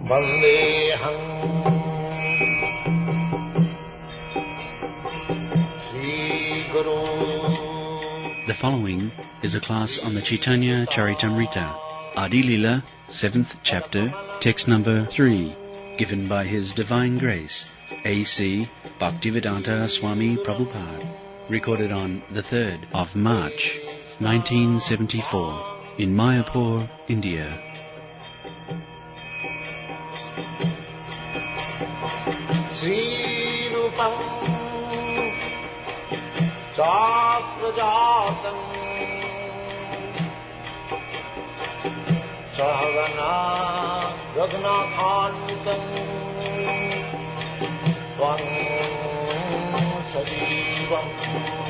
Vandeham Śrī Guru. The following is a class on the Caitanya-caritāmṛta Ādi-līlā, 7th chapter, text number 3, given by His Divine Grace, A.C. Bhaktivedanta Swami Prabhupada, recorded on the 3rd of March, 1974, in Mayapur, India. Śrī Rūpaṁ Cakrajatam Sahagana Gaganakhantam Tvam Sajivam Śrī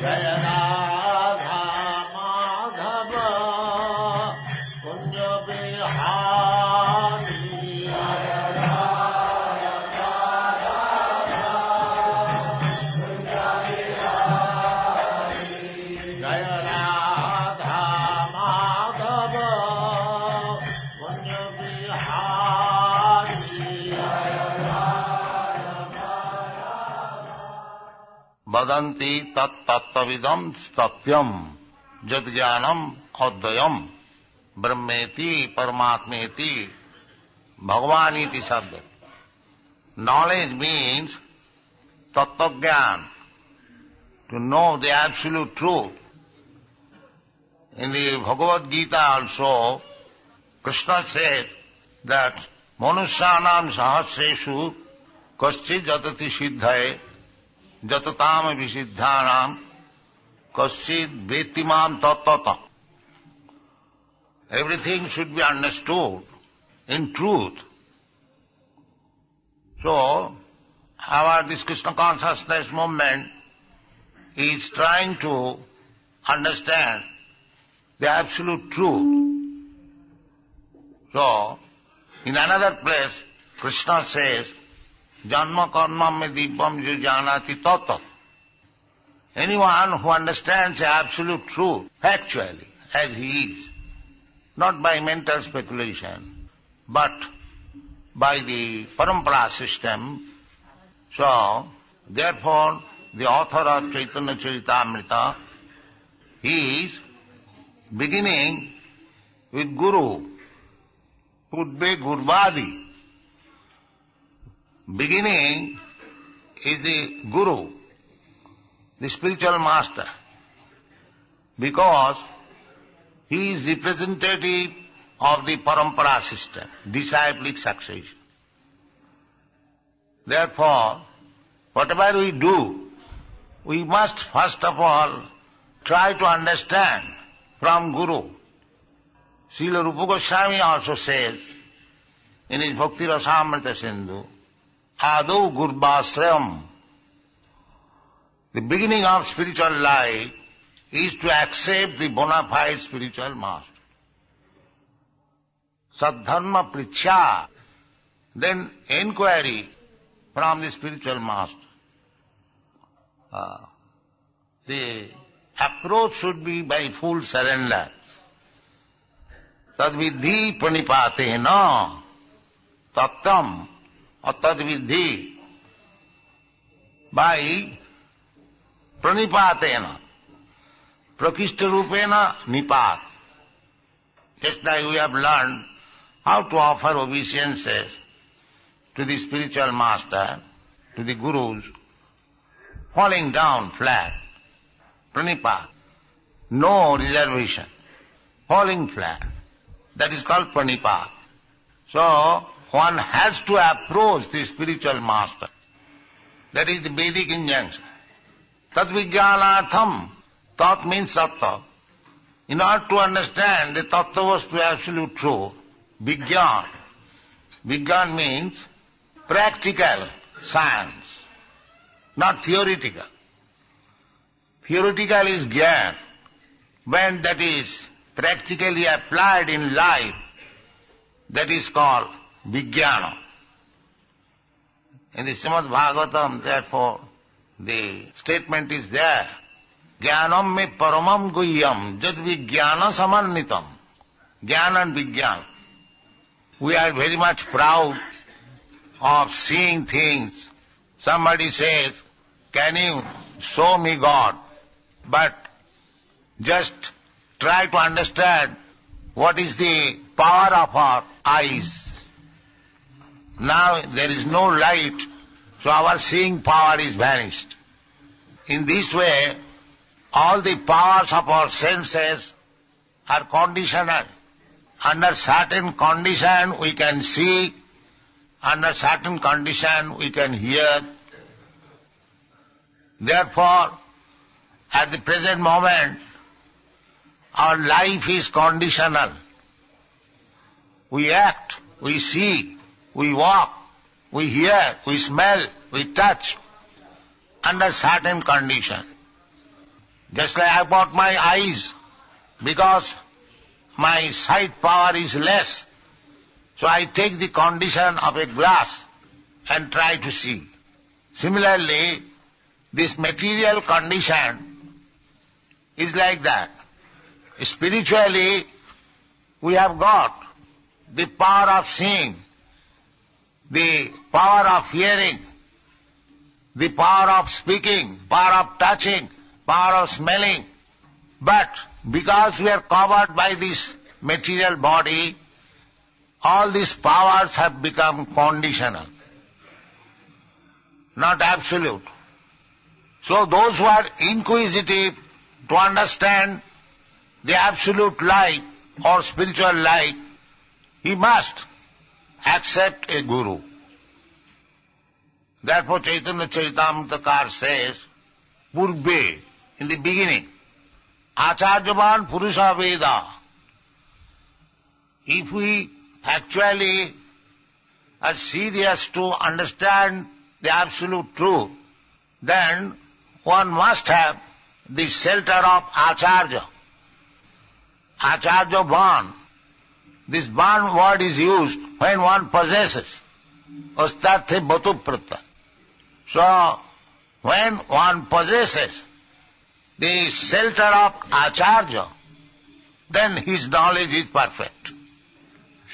Jaya Radha Madhava Punya Vihari Jaya Radha Madhava Punya Vihari Jaya Radha Madhava Punya Vihari Jaya Vadanti tat tattavidam satyam jad jnanam advayam brahmeti paramatmeti bhagavaniti sabda. Knowledge means tattva-jnana, to know the absolute truth. In the Bhagavad Gita also, Krishna says that manusyanam sahasreshu kaschid jatati siddhaye jatatam visiddhanam kaschid vetimam tattata. Everything should be understood in truth. So, this Krishna consciousness movement is trying to understand the absolute truth. So, in another place, Krishna says, Janma karma me dipam jo janati tata. Anyone who understands the absolute truth, factually, as he is, not by mental speculation, but by the parampara system. So, therefore, the author of Caitanya-caritāmṛta is beginning with Guru, could be Gurvadi. Beginning is the Guru, the spiritual master, because he is representative of the parampara system, disciplic succession. Therefore, whatever we do, we must first of all try to understand from Guru. Srila Rupa Goswami also says in his Bhakti Rasamrita Sindhu, Ādau Gurvāsrayam. The beginning of spiritual life is to accept the bona fide spiritual master. Sadharma prichya. then inquiry from the spiritual master. The approach should be by full surrender. Tadvidhi pranipatena tattam or tadvidhi, by pranipatena, prakishta rupena nipat. Just like we have learned how to offer obeisances to the spiritual master, to the gurus, falling down flat, pranipat, no reservation, falling flat. That is called pranipat. So, one has to approach the spiritual master. That is the Vedic injunction. Tat vijnanatham, tat means tattva. In order to understand the tattva was to absolute truth, vijnana. Vijnana means practical science, not theoretical. Theoretical is jnana. When that is practically applied in life, that is called vijnana. In the Śrīmad Bhagavatam, therefore, the statement is there, jnanam me paramam guhyam jad vijnana samannitam. Jnana and vijnana. We are very much proud of seeing things. Somebody says, can you show me God? But just try to understand what is the power of our eyes. Now there is no light, so our seeing power is vanished. In this way, all the powers of our senses are conditional. Under certain condition we can see, under certain condition we can hear. Therefore, at the present moment, our life is conditional. We act, we see, we walk, we hear, we smell, we touch, under certain condition. Just like I got my eyes, because my sight power is less, so I take the condition of a glass and try to see. Similarly, this material condition is like that. Spiritually, we have got the power of seeing, the power of hearing, the power of speaking, power of touching, power of smelling. But because we are covered by this material body, all these powers have become conditional, not absolute. So those who are inquisitive to understand the absolute light or spiritual light, he must accept a guru. Therefore Caitanya-caritāmṛta says, Purve, in the beginning, Acharyavan Purusha Veda. If we actually are serious to understand the absolute truth, then one must have the shelter of Acharya. Acharya Ban. This Ban word is used when one possesses. Ostarthe bhatuprata. So, when one possesses the shelter of Acharya, then his knowledge is perfect.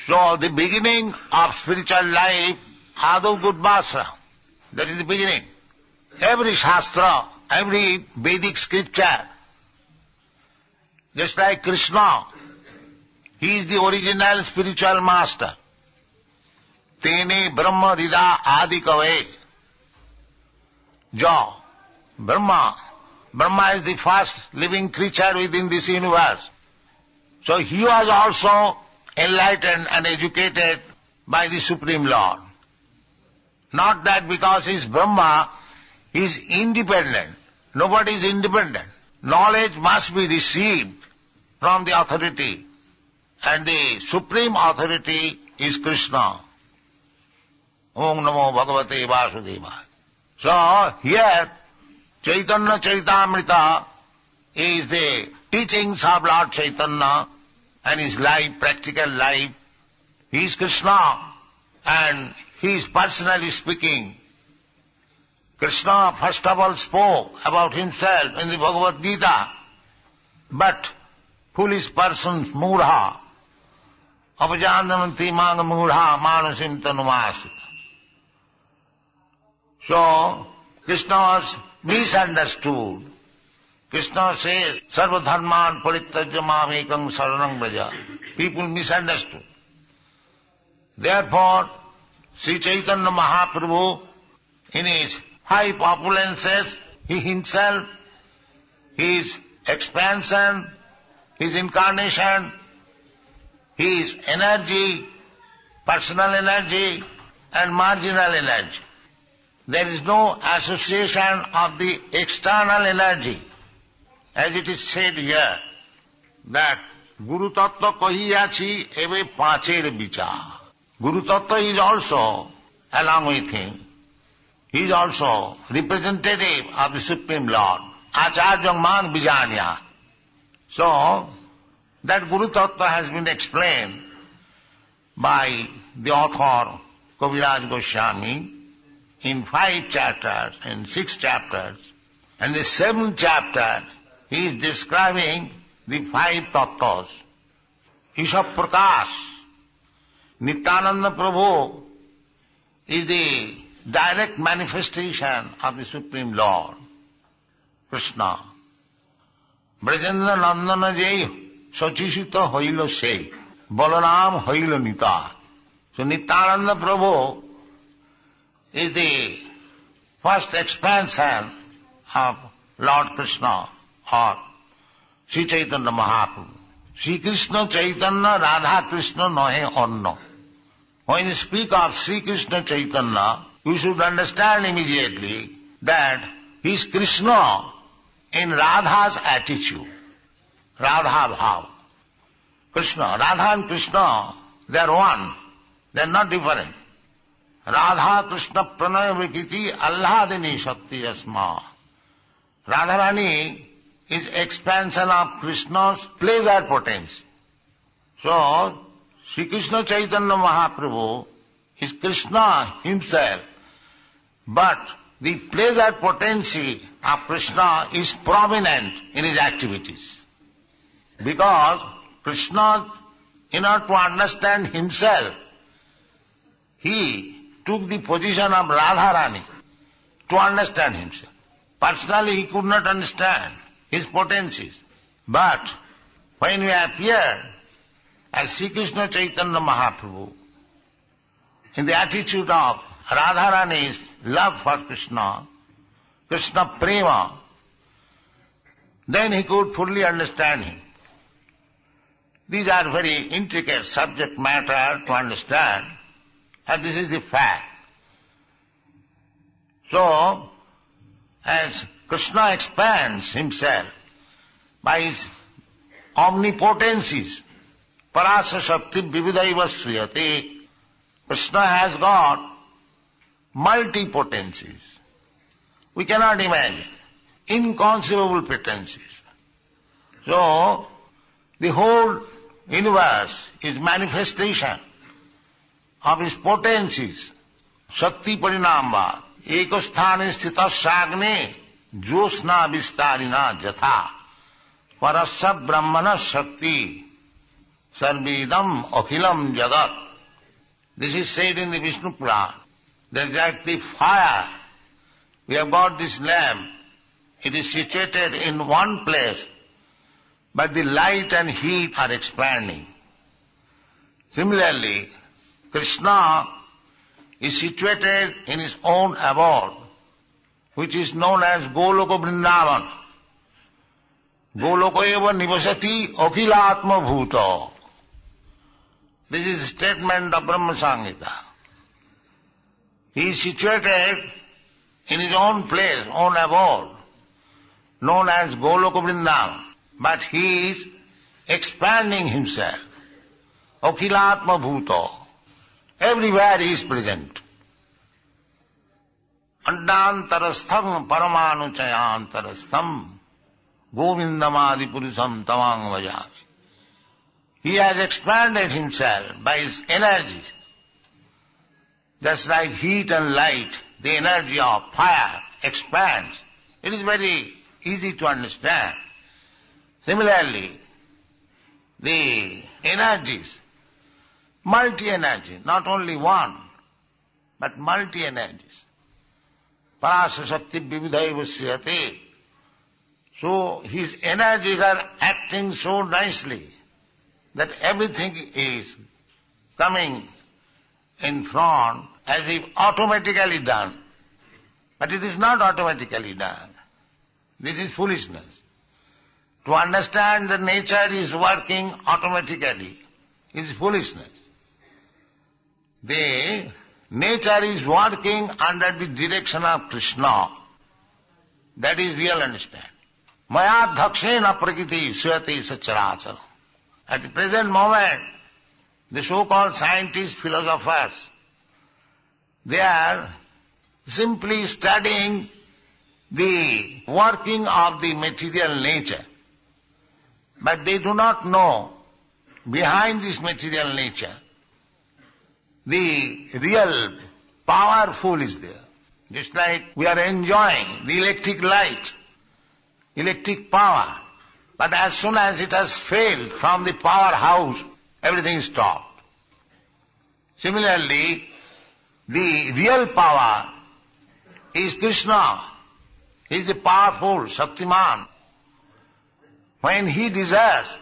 So, the beginning of spiritual life, Ādu Gudvasra, that is the beginning. Every Shastra, every Vedic scripture, just like Krishna, he is the original spiritual master. Tene Brahma Rida Adi Kave. Jo, Brahma. Brahma is the first living creature within this universe. So he was also enlightened and educated by the Supreme Lord. Not that because he is Brahma, he is independent. Nobody is independent. Knowledge must be received from the authority. And the supreme authority is Krishna. Om Namo Bhagavate Vasudevaya. So here, Caitanya-caritāmṛta is the teachings of Lord Chaitanya and his life, practical life. He is Krishna and he is personally speaking. Krishna first of all spoke about himself in the Bhagavad Gita, but foolish persons, mūঢ়ā, avajananti māṅa mūঢ়ā mānasim tanumāsita. So, Krishna was misunderstood. Krishna says, sarva dharman parityajya māṁ ekam saranam vraja. People misunderstood. Therefore, Śrī Caitanya Mahaprabhu, in his high opulences, he himself, his expansion, his incarnation, his energy, personal energy and marginal energy. There is no association of the external energy. As it is said here, that Guru Tattva kahiyachi eve pancher vichar. Guru Tattva is also along with him. He is also representative of the Supreme Lord. Acharyam man bijanya. So, that Guru Tattva has been explained by the author Kaviraj Goswami in 5 chapters, in 6 chapters. And the 7th chapter, he is describing the 5 tattvas. Isha Prakash, Nityananda Prabhu is the direct manifestation of the Supreme Lord, Krishna. Brajendra Nandana Jai Sachishita Hoilo Se, Balaram Hoilo Nita. So Nityananda Prabhu is the first expansion of Lord Krishna or Śrī Caitanya Mahaprabhu. Śrī Krishna Chaitanya Radha Krishna Nahe Anna. When you speak of Śrī Krishna Chaitanya, you should understand immediately that he is Krishna in Radha's attitude. Radha Bhav. Krishna, Radha and Krishna, they are one. They are not different. Radha Krishna Pranaya Vikiti Alladini Shakti Asma. Radharani is expansion of Krishna's pleasure potency. So, Śrī Krishna Chaitanya Mahaprabhu is Krishna himself, but the pleasure potency of Krishna is prominent in his activities. Because Krishna, in order to understand himself, he took the position of Radharani to understand himself. Personally, he could not understand his potencies. But when he appeared as Śrī Krishna Chaitanya Mahaprabhu, in the attitude of Radharani's love for Krishna, Krishna Prema, then he could fully understand him. These are very intricate subject matter to understand, and this is the fact. So, as Krishna expands himself by his omnipotencies, Parasa Shakti Vividaiva Sriyate, Krishna has got multi-potencies. We cannot imagine. Inconceivable potencies. So, the whole universe is manifestation of his potencies. Shakti Parinamba, Ekasthane Sthita Sagne, Josna Vistarina Jatha, Parasya Brahmana Shakti, Sarvedam Akhilam Jagat. This is said in the Vishnu Purana. There is like the fire. We have got this lamp. It is situated in one place, but the light and heat are expanding. Similarly, Krishna is situated in his own abode, which is known as Goloka Vrindavan. Goloka eva nivasati akhilatma bhuta. This is a statement of Brahma Samhita. He is situated in his own place, own abode, known as Goloka Vrindavan. But he is expanding himself. Akhilatma bhuta. Everywhere he is present. Andantarastham paramanuchayantarastham govindamadi purusam tamang vajami. He has expanded himself by his energy. Just like heat and light, the energy of fire expands. It is very easy to understand. Similarly, the energies, multi-energy, not only one, but multi-energies. Parasa Shakti Vividhaiva Sriyate. So his energies are acting so nicely that everything is coming in front as if automatically done. But it is not automatically done. This is foolishness. To understand that nature is working automatically is foolishness. The nature is working under the direction of Krishna. That is real understanding. iandKṛṣṇa prakriti suyate sacharacara. At the present moment, the so-called scientists, philosophers, they are simply studying the working of the material nature. But they do not know behind this material nature the real powerful is there. Just like we are enjoying the electric light, electric power. But as soon as it has failed from the powerhouse, everything is stopped. Similarly, the real power is Krishna. He is the powerful Shaktiman. When he desires,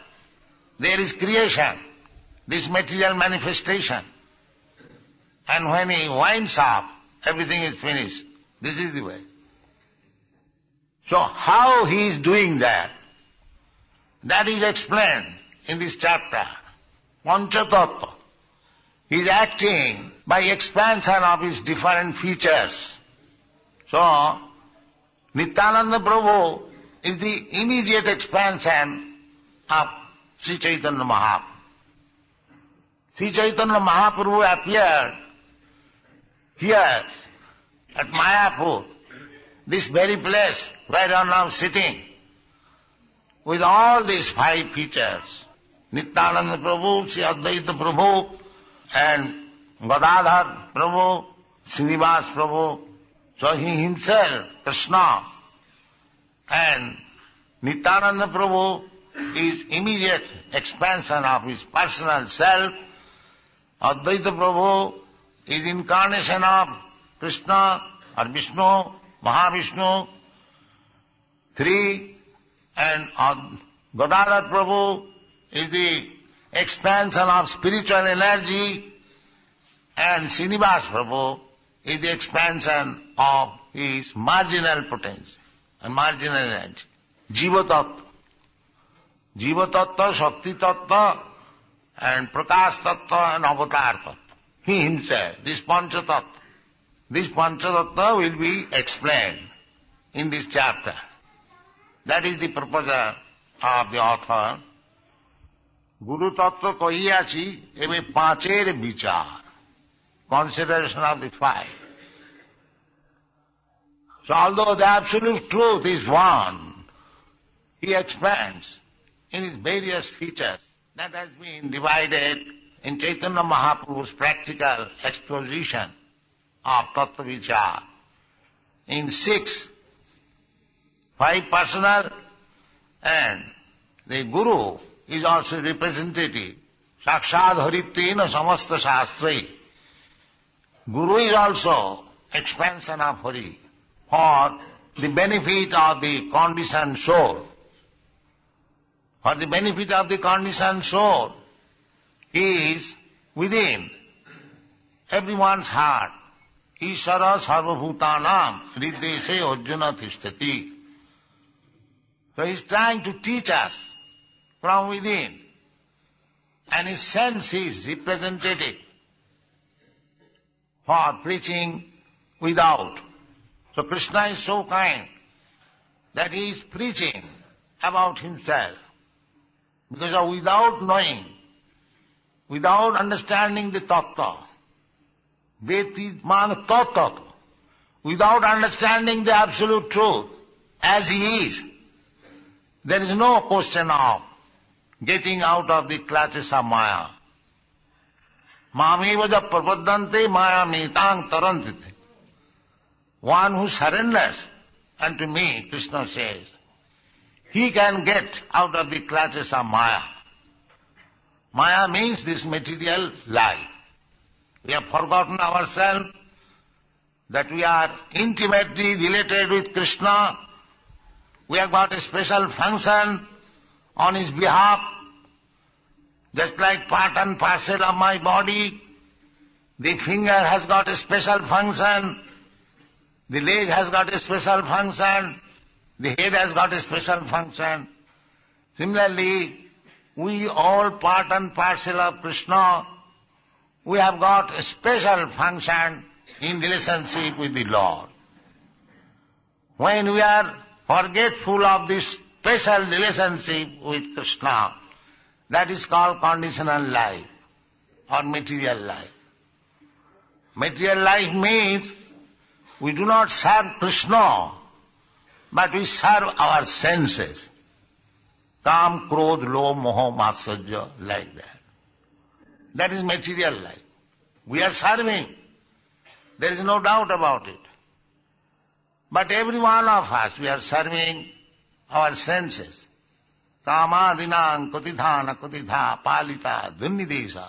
there is creation, this material manifestation. And when he winds up, everything is finished. This is the way. So how he is doing that? That is explained in this chapter. Panchatattva. He is acting by expansion of his different features. So, Nityananda Prabhu is the immediate expansion of Śrī Caitanya Mahaprabhu. Śrī Caitanya Mahaprabhu appeared here at Mayapur, this very place where you are now sitting, with all these 5 features. Nityananda Prabhu, Śrī Advaita Prabhu, and Gadadhar Prabhu, Srinivas Prabhu. So he himself, Krishna, and Nityananda Prabhu is immediate expansion of his personal self. Advaita Prabhu is incarnation of Krishna or Vishnu, Mahavishnu. 3, and Gadadhar Prabhu is the expansion of spiritual energy, and Srinivas Prabhu is the expansion of his marginal potential and marginal energy. Jiva Tattva. Jiva Tattva, Shakti Tattva, and Prakash Tattva and Avatar Tattva. He himself, this Pancha Tattva. This Pancha Tattva will be explained in this chapter. That is the proposal of the author. Guru Tattva kahiyachi, ebe pancher vichar. Consideration of the 5. So although the absolute truth is one, he expands in his various features. That has been divided in Chaitanya Mahaprabhu's practical exposition of Tattva Vichar in 6. 5 personal, and the Guru is also representative. Sakshad Haritvena Samasta Shastrai. Guru is also expansion of Hari for the benefit of the conditioned soul. For the benefit of the conditioned soul, he is within everyone's heart. Ishara sarvabhutanam hrideshe arjuna tishtati. So he is trying to teach us from within, and he sends his representative for preaching without. So Krishna is so kind that he is preaching about himself. Because of without knowing, without understanding the tattva, Vetidman tattva, without understanding the absolute truth as he is, there is no question of getting out of the clutches of Maya. Mamivaja prapaddante mayamitāṃ tarantite. One who surrenders unto me, Krishna says, he can get out of the clutches of Maya. Maya means this material life. We have forgotten ourselves that we are intimately related with Krishna. We have got a special function on his behalf, just like part and parcel of my body. The finger has got a special function, the leg has got a special function, the head has got a special function. Similarly, we all part and parcel of Krishna, we have got a special function in relationship with the Lord. When we are forgetful of this special relationship with Krishna, that is called conditional life or material life. Material life means we do not serve Krishna, but we serve our senses. Kam, krodh, lobh, moho, matsarya, like that. That is material life. We are serving. There is no doubt about it. But every one of us, we are serving our senses. Kamadinam kutidhana kutidha palita dhunnidesa.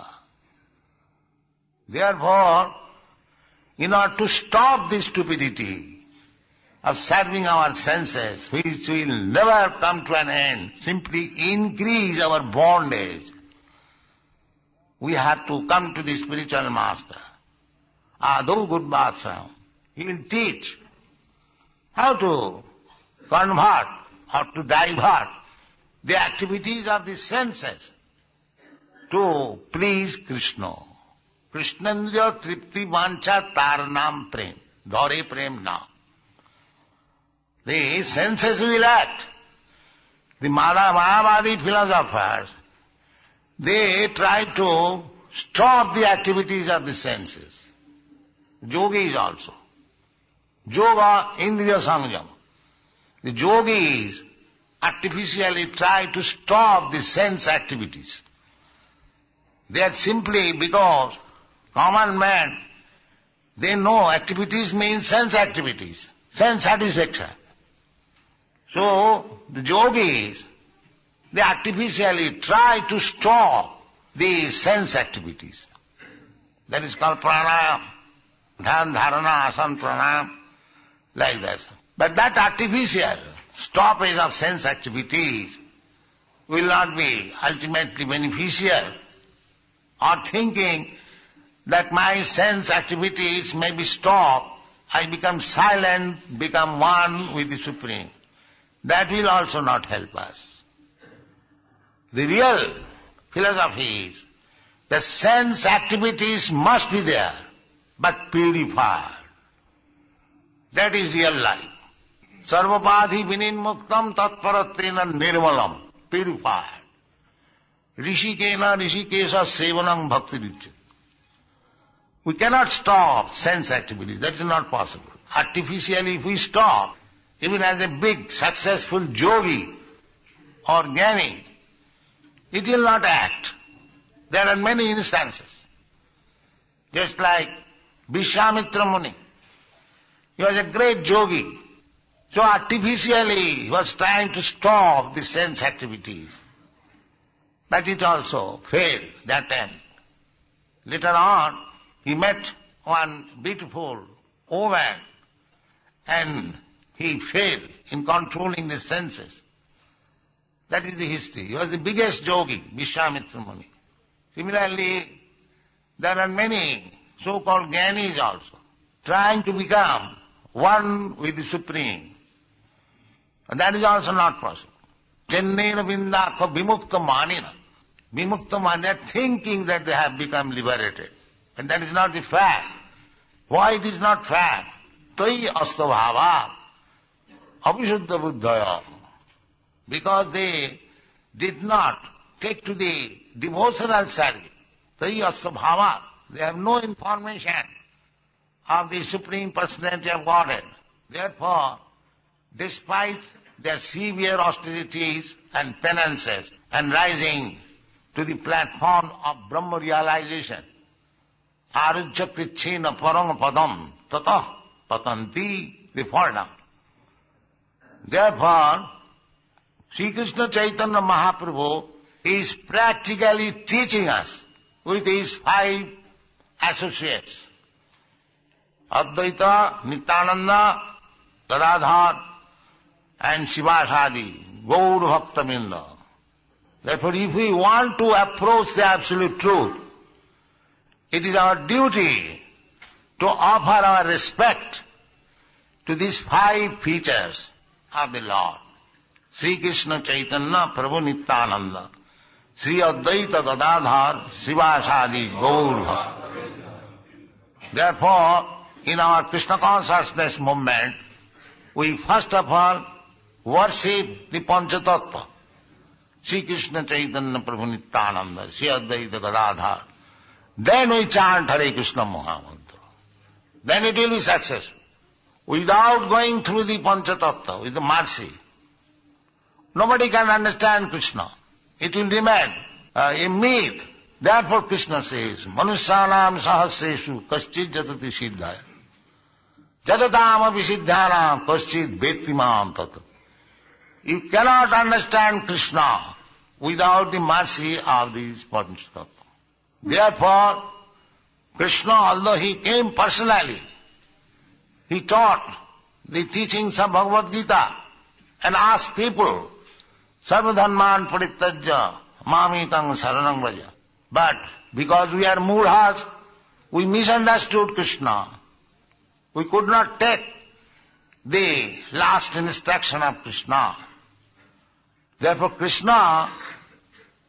Therefore, in order to stop this stupidity of serving our senses, which will never come to an end, simply increase our bondage, we have to come to the spiritual master, Ādau Gurvāsram. He will teach how to convert, how to divert the activities of the senses to please Krishna. Krishnendriya tripti vancha taranam prem. Dhare prem na. The senses will act. The Mayavadi philosophers, they try to stop the activities of the senses. Yogis also. Yoga, Indriya Samyam. The yogis artificially try to stop the sense activities. They are simply because common man, they know activities means sense activities, sense satisfaction. So the yogis, they artificially try to stop the sense activities. That is called pranayam, dhyan, dharana, asana, pranayam, like that. But that artificial stoppage of sense activities will not be ultimately beneficial. Or thinking that my sense activities may be stopped, I become silent, become one with the Supreme. That will also not help us. The real philosophy is the sense activities must be there, but purified. That is real life. Sarvapadhi vininmuktam tatparatena nirmalam, purified. Rishikena rishikesa sevanam bhakti richyate. We cannot stop sense activities. That is not possible. Artificially, if we stop, even as a big successful yogi or jnani, it will not act. There are many instances. Just like Vishwamitra Muni. He was a great yogi. So artificially he was trying to stop the sense activities. But it also failed that time. Later on, he met one beautiful woman and he failed in controlling the senses. That is the history. He was the biggest yogi, Vishwamitra Muni. Similarly, there are many so-called jnanis also, trying to become one with the Supreme. And that is also not possible. Chennena vindakha vimukta manina. Vimukta manina, they are thinking that they have become liberated. And that is not the fact. Why it is not fact? Tai astabhava abhishuddha buddhaya. Because they did not take to the devotional service. Tai astabhava. They have no information of the Supreme Personality of Godhead. Therefore, despite their severe austerities and penances and rising to the platform of Brahma realization, arujya krichena parang padam tatah patanti, they fall down. Therefore, Śrī Krishna Caitanya Mahaprabhu is practically teaching us with his 5 associates. Advaita, Nityananda, Gadadhar, and Srivasadi, Gaur Bhaktaminda. Therefore, if we want to approach the absolute truth, it is our duty to offer our respect to these 5 features of the Lord. Śrī Krishna Caitanya Prabhu Nityananda, Śrī Advaita Gadadhar, Srivasadi, Gaur Bhaktaminda. Therefore, in our Krishna consciousness movement, we first of all worship the Panchatattva. Śrī Krishna Caitanya Prabhu Nityananda, Śrī Advaita Gadadhar. Then we chant Hare Krishna Mahamantra. Then it will be successful. Without going through the Panchatattva, with the mercy, nobody can understand Krishna. It will remain a myth. Therefore Krishna says, Manusyanam sahasreshu kaschid jatati siddhaya. Jatatam abhisiddhanam kaschid vettimam tata. You cannot understand Krishna without the mercy of these Panchatattva. Therefore, Krishna, although he came personally, he taught the teachings of Bhagavad Gita and asked people, Sarvadharman parittajya mamikam saranam vraja. But because we are murhas, we misunderstood Krishna. We could not take the last instruction of Krishna. Therefore Krishna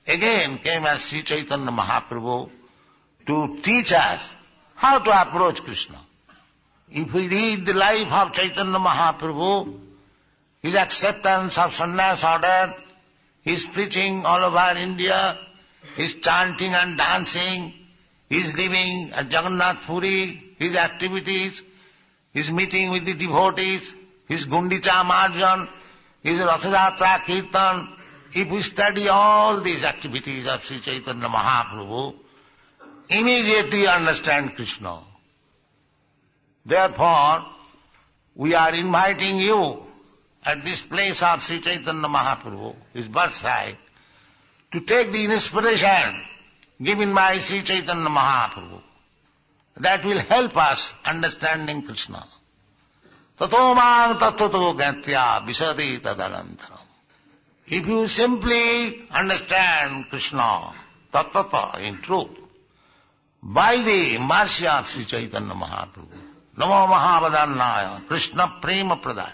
again came as Śrī Caitanya Mahaprabhu to teach us how to approach Krishna. If we read the life of Chaitanya Mahaprabhu, his acceptance of sannyas order, his preaching all over India, his chanting and dancing, his living at Jagannath Puri, his activities, his meeting with the devotees, his Gundicha Marjan, his Rathayatra Kirtan, if we study all these activities of Śrī Caitanya Mahaprabhu, immediately understand Krishna. Therefore, we are inviting you at this place of Śrī Caitanya Mahaprabhu, his birthsite, to take the inspiration given by Śrī Caitanya Mahaprabhu. That will help us understanding Krishna. Tato mang tattvato gatya visati tadanantaram. If you simply understand Krishna, tattva, in truth, by the mercy of Śrī Caitanya Mahaprabhu, Namo Mahavadannaya, Krishna Prema Pradaya.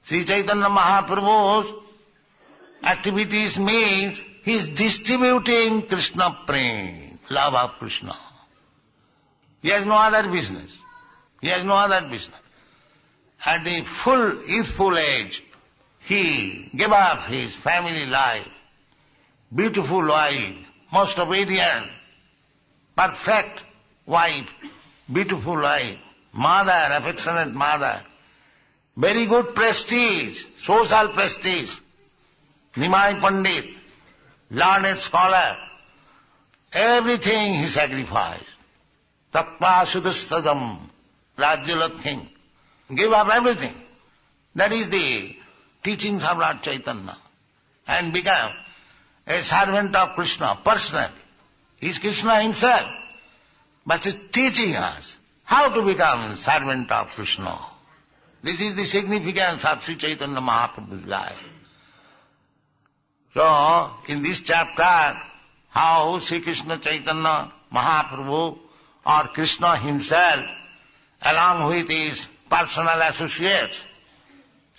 Śrī Caitanya Mahaprabhu's activities means he is distributing Krishna Prema, love of Krishna. He has no other business. He has no other business. At the full youthful age, he gave up his family life, beautiful wife, most obedient, perfect wife, beautiful wife, mother, affectionate mother, very good prestige, social prestige, Nimai Pandit, learned scholar, everything he sacrificed. Takpa Sudhastadam, Rajyalathin, give up everything. That is the teachings of Lord Chaitanya, and become a servant of Krishna personally. He is Krishna himself, but he is teaching us how to become servant of Krishna. This is the significance of Śrī Caitanya Mahaprabhu's life. So, in this chapter, how Śrī Krishna Caitanya Mahaprabhu or Krishna himself, along with his personal associates,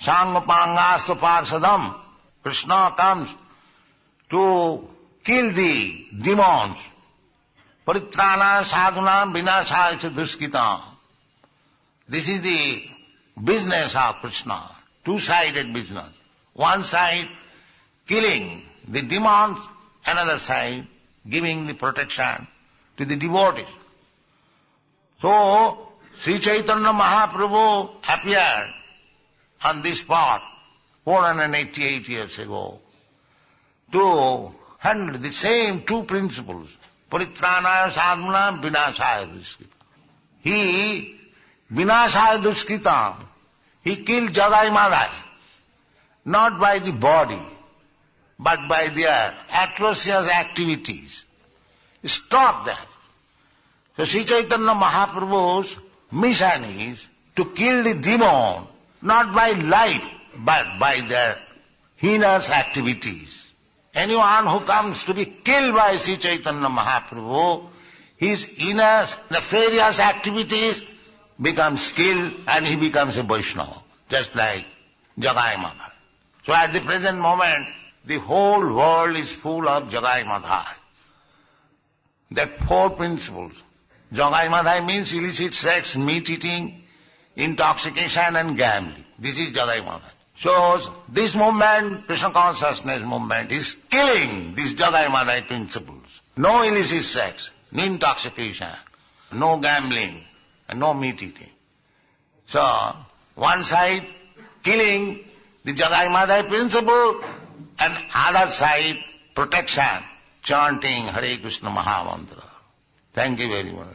Sangapangasta Parsadam, Krishna comes to kill the demons. Paritrana sadhunam vinashaya duskita. This is the business of Krishna, two-sided business. One side killing the demons, another side giving the protection to the devotees. So, Śrī Caitanya Mahaprabhu appeared on this spot 488 years ago to handle the same two principles, Paritranaya sadhunam vinashaya duskritam. He vinashaya duskritam. He killed Jagai Madai, not by the body, but by their atrocious activities. Stop that. So Śrī Caitanya Mahaprabhu's mission is to kill the demon, not by life, but by their heinous activities. Anyone who comes to be killed by Śrī Caitanya Mahaprabhu, his heinous, nefarious activities become skilled and he becomes a Vaishnava, just like Jagai Madai. So at the present moment, the whole world is full of Jagai Madai. There are 4 principles. Jagai Madai means illicit sex, meat eating, intoxication and gambling. This is Jagai Madai. So this movement, Krishna consciousness movement, is killing these Jagai Madai principles. No illicit sex, no intoxication, no gambling, and no meat eating. So one side killing the Jagai Madai principle, and other side protection, chanting Hare Krishna Mahamantra. Thank you very much.